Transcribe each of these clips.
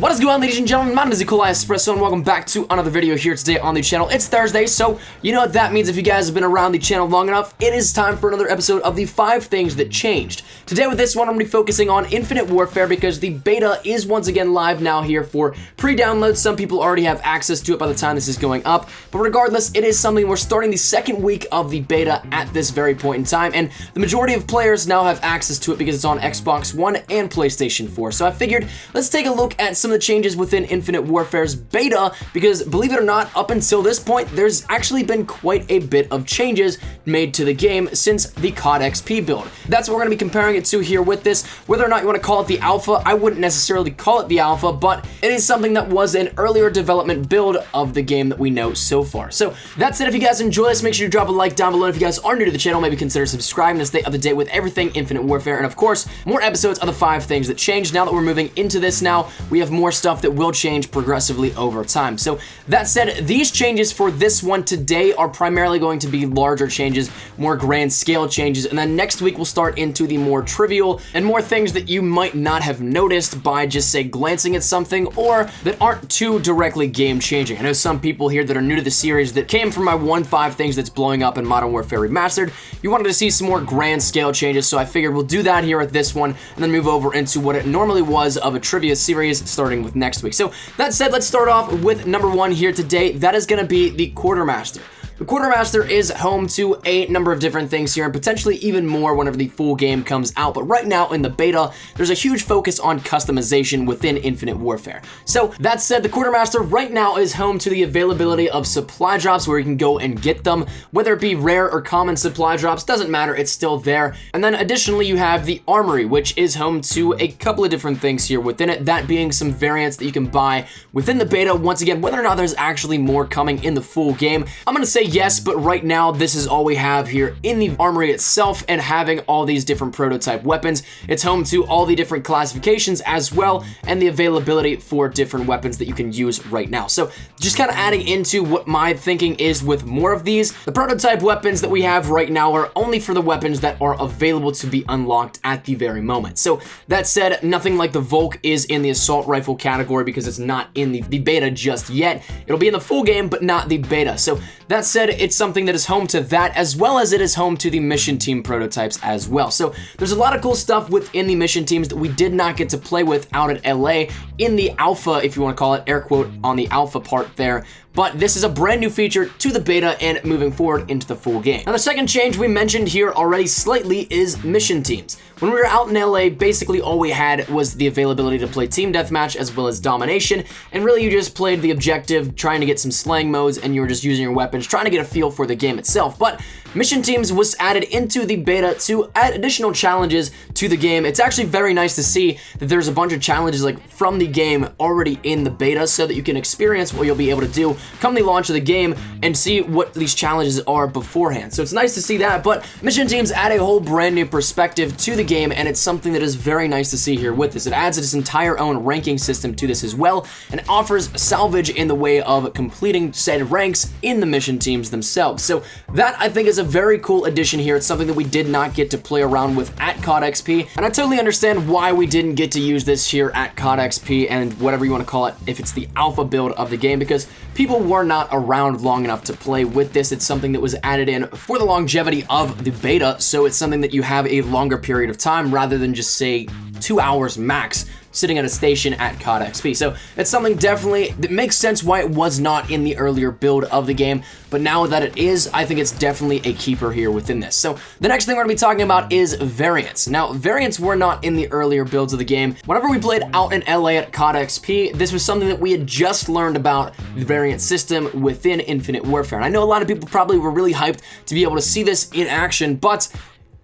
What is going on, ladies and gentlemen? My name is Nikolai Espresso, and welcome back to another video here today on the channel. It's Thursday, so you know what that means. If you guys have been around the channel long enough, it is time for another episode of the 5 things that changed. Today with this one, I'm going to be focusing on Infinite Warfare because the beta is once again live now here for pre-download. Some people already have access to it by the time this is going up, but regardless, it is something we're starting the second week of the beta at this very point in time, and the majority of players now have access to it because it's on Xbox One and PlayStation 4. So I figured, let's take a look at some of the changes within Infinite Warfare's beta, because believe it or not, up until this point, there's actually been quite a bit of changes made to the game since the COD XP build. That's what we're going to be comparing it to here with this. Whether or not you want to call it the alpha, I wouldn't necessarily call it the alpha, but it is something that was an earlier development build of the game that we know so far. So that's it. If you guys enjoy this, make sure you drop a like down below. And if you guys are new to the channel, maybe consider subscribing to stay up to date with everything Infinite Warfare, and of course, more episodes of the 5 things that changed. Now that we're moving into this now, we have more stuff that will change progressively over time. So that said, these changes for this one today are primarily going to be larger changes, more grand scale changes, and then next week we'll start into the more trivial and more things that you might not have noticed by just, say, glancing at something, or that aren't too directly game changing. I know some people here that are new to the series that came from my 5 things that's blowing up in Modern Warfare Remastered. You wanted to see some more grand scale changes, so I figured we'll do that here at this one and then move over into what it normally was of a trivia series starting with next week. So that said, let's start off with number 1 here today. That is going to be the Quartermaster. The Quartermaster is home to a number of different things here, and potentially even more whenever the full game comes out, but right now in the beta, there's a huge focus on customization within Infinite Warfare. So that said, the Quartermaster right now is home to the availability of supply drops where you can go and get them, whether it be rare or common supply drops, doesn't matter, it's still there. And then additionally, you have the Armory, which is home to a couple of different things here within it, that being some variants that you can buy within the beta. Once again, whether or not there's actually more coming in the full game, I'm gonna say yes, but right now this is all we have here in the Armory itself, and having all these different prototype weapons. It's home to all the different classifications as well, and the availability for different weapons that you can use right now. So just kind of adding into what my thinking is with more of these, the prototype weapons that we have right now are only for the weapons that are available to be unlocked at the very moment. So that said, nothing like the Volk is in the assault rifle category because it's not in the beta just yet. It'll be in the full game, but not the beta. So that said, it's something that is home to that, as well as it is home to the mission team prototypes as well. So there's a lot of cool stuff within the mission teams that we did not get to play with out at LA in the alpha, if you want to call it, air quote, on the alpha part there. But this is a brand new feature to the beta and moving forward into the full game. Now, the second change we mentioned here already slightly is mission teams. When we were out in LA, basically all we had was the availability to play team deathmatch as well as domination, and really you just played the objective, trying to get some slaying modes, and you were just using your weapons, trying to get a feel for the game itself. But mission teams was added into the beta to add additional challenges to the game. It's actually very nice to see that there's a bunch of challenges like from the game already in the beta, so that you can experience what you'll be able to do come the launch of the game and see what these challenges are beforehand. So it's nice to see that, but mission teams add a whole brand new perspective to the game, and it's something that is very nice to see here with this. It adds its entire own ranking system to this as well, and offers salvage in the way of completing said ranks in the mission teams themselves. So that, I think, is a very cool addition here. It's something that we did not get to play around with at COD XP, and I totally understand why we didn't get to use this here at COD XP and whatever you want to call it, if it's the alpha build of the game, because people were not around long enough to play with this. It's something that was added in for the longevity of the beta, so it's something that you have a longer period of time rather than just, say, 2 hours max sitting at a station at COD XP. So it's something definitely that makes sense why it was not in the earlier build of the game, but now that it is, I think it's definitely a keeper here within this. So the next thing we're gonna be talking about is variants. Now, variants were not in the earlier builds of the game. Whenever we played out in LA at COD XP, this was something that we had just learned about, the variant system within Infinite Warfare. And I know a lot of people probably were really hyped to be able to see this in action, but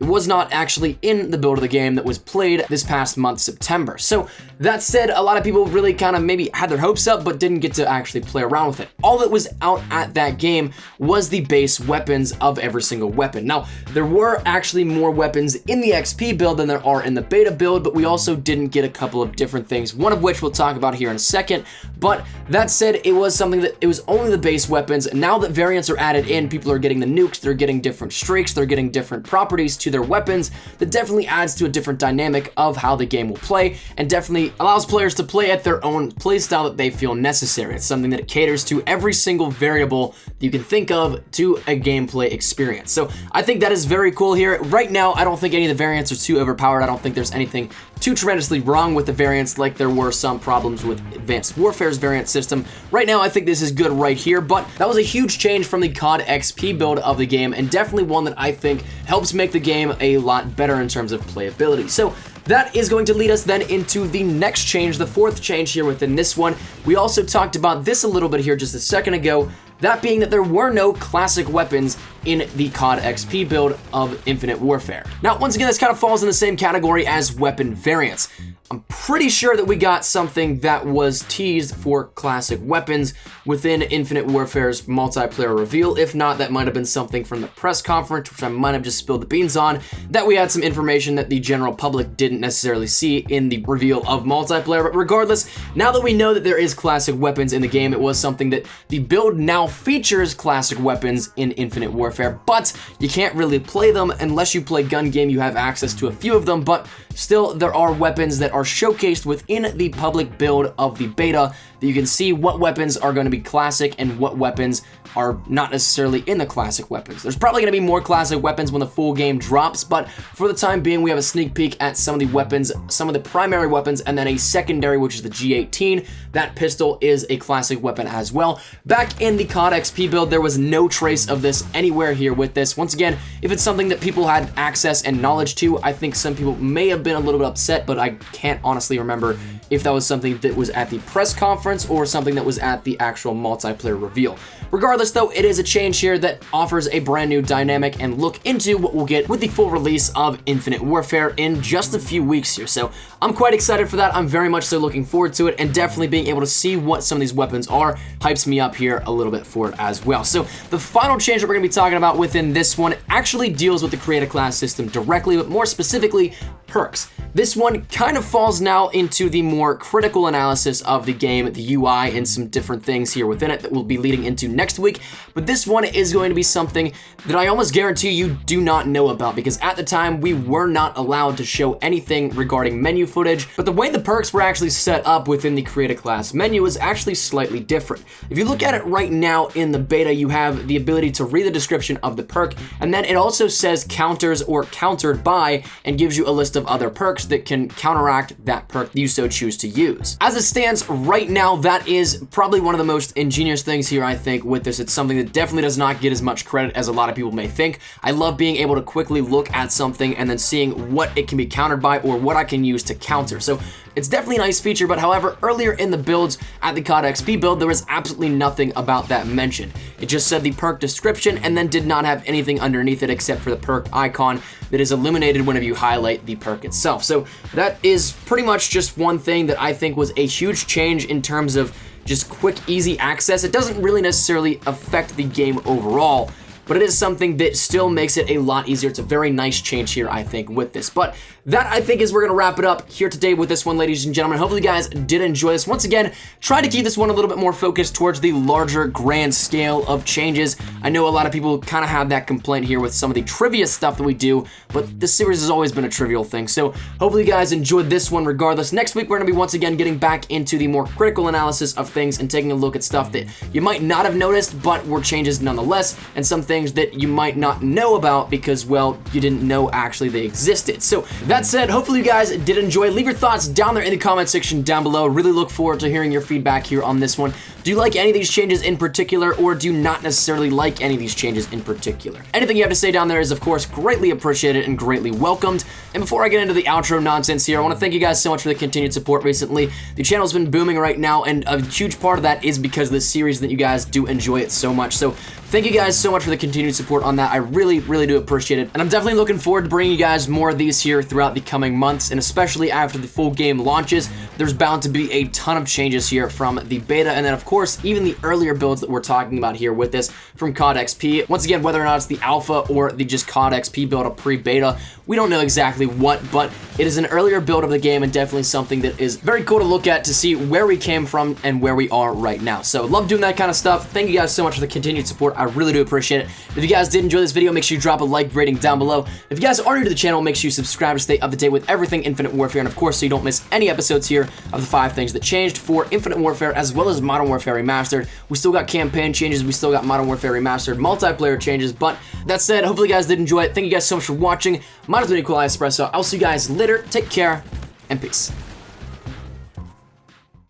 it was not actually in the build of the game that was played this past month, September. So that said, a lot of people really kind of maybe had their hopes up, but didn't get to actually play around with it. All that was out at that game was the base weapons of every single weapon. Now, there were actually more weapons in the XP build than there are in the beta build, but we also didn't get a couple of different things, one of which we'll talk about here in a second. But that said, it was something that it was only the base weapons. Now that variants are added in, people are getting the nukes, they're getting different streaks, they're getting different properties to to their weapons that definitely adds to a different dynamic of how the game will play, and definitely allows players to play at their own playstyle that they feel necessary. It's something that caters to every single variable that you can think of to a gameplay experience. So I think that is very cool here. Right now, I don't think any of the variants are too overpowered. I don't think there's anything too tremendously wrong with the variants like there were some problems with Advanced Warfare's variant system. Right now, I think this is good right here, but that was a huge change from the COD XP build of the game, and definitely one that I think helps make the game a lot better in terms of playability. So that is going to lead us then into the next change, the fourth change here within this one. We also talked about this a little bit here just a second ago, that being that there were no classic weapons in the COD XP build of Infinite Warfare. Now, once again, this kind of falls in the same category as weapon variants. I'm pretty sure that we got something that was teased for classic weapons within Infinite Warfare's multiplayer reveal. If not, that might have been something from the press conference, which I might have just spilled the beans on, that we had some information that the general public didn't necessarily see in the reveal of multiplayer. But regardless, now that we know that there is classic weapons in the game, it was something that the build now features classic weapons in Infinite Warfare, but you can't really play them unless you play gun game. You have access to a few of them, but still there are weapons that are showcased within the public build of the beta that you can see what weapons are going to be classic and what weapons are not necessarily in the classic weapons. There's probably going to be more classic weapons when the full game drops, but for the time being, we have a sneak peek at some of the weapons, some of the primary weapons, and then a secondary, which is the G18. That pistol is a classic weapon as well. Back in the COD XP build, there was no trace of this anywhere here with this. Once again, if it's something that people had access and knowledge to, I think some people may have been a little bit upset, but I can't honestly remember if that was something that was at the press conference or something that was at the actual multiplayer reveal. Regardless though, it is a change here that offers a brand new dynamic and look into what we'll get with the full release of Infinite Warfare in just a few weeks here. So I'm quite excited for that. I'm very much so looking forward to it, and definitely being able to see what some of these weapons are hypes me up here a little bit for it as well. So the final change that we're going to be talking about within this one actually deals with the create a class system directly, but more specifically perks. This one kind of falls now into the more critical analysis of the game, the UI, and some different things here within it that we'll be leading into next week. But this one is going to be something that I almost guarantee you do not know about, because at the time we were not allowed to show anything regarding menu footage. But the way the perks were actually set up within the create a class menu is actually slightly different. If you look at it right now in the beta, you have the ability to read the description of the perk, and then it also says counters or countered by, and gives you a list of other perks that can counteract that perk you so choose to use. As it stands right now, that is probably one of the most ingenious things here, I think, with this. It's something that definitely does not get as much credit as a lot of people may think. I love being able to quickly look at something and then seeing what it can be countered by or what I can use to counter. So it's definitely a nice feature, but however, earlier in the builds at the COD XP build, there was absolutely nothing about that mentioned. It just said the perk description and then did not have anything underneath it except for the perk icon that is illuminated whenever you highlight the perk itself. So that is pretty much just one thing that I think was a huge change in terms of just quick, easy access. It doesn't really necessarily affect the game overall, but it is something that still makes it a lot easier. It's a very nice change here, I think, with this. But that, I think, is we're going to wrap it up here today with this one, ladies and gentlemen. Hopefully you guys did enjoy this. Once again, try to keep this one a little bit more focused towards the larger, grand scale of changes. I know a lot of people kind of have that complaint here with some of the trivia stuff that we do, but this series has always been a trivial thing. So hopefully you guys enjoyed this one regardless. Next week, we're going to be once again getting back into the more critical analysis of things and taking a look at stuff that you might not have noticed, but were changes nonetheless, and some things that you might not know about because, well, you didn't know actually they existed. So that said, hopefully you guys did enjoy. Leave your thoughts down there in the comment section down below. Really look forward to hearing your feedback here on this one. Do you like any of these changes in particular, or do you not necessarily like any of these changes in particular? Anything you have to say down there is, of course, greatly appreciated and greatly welcomed. And before I get into the outro nonsense here, I want to thank you guys so much for the continued support recently. The channel's been booming right now, and a huge part of that is because of this series that you guys do enjoy it so much. So thank you guys so much for the continued support on that. I really, really do appreciate it. And I'm definitely looking forward to bringing you guys more of these here throughout the coming months, and especially after the full game launches. There's bound to be a ton of changes here from the beta, and then of course, even the earlier builds that we're talking about here with this from COD XP. Once again, whether or not it's the alpha or the just COD XP build, a pre-beta, we don't know exactly exactly what, but it is an earlier build of the game and definitely something that is very cool to look at to see where we came from and where we are right now. So love doing that kind of stuff. Thank you guys so much for the continued support. I really do appreciate it. If you guys did enjoy this video, make sure you drop a like rating down below. If you guys are new to the channel, make sure you subscribe to stay up to date with everything Infinite Warfare, and of course so you don't miss any episodes here of the 5 things that changed for Infinite Warfare as well as Modern Warfare Remastered. We still got campaign changes, we still got Modern Warfare Remastered multiplayer changes, but that said, hopefully you guys did enjoy it. Thank you guys so much for watching. My name is Quartermaster Armory. I'll see you guys later. Take care and peace.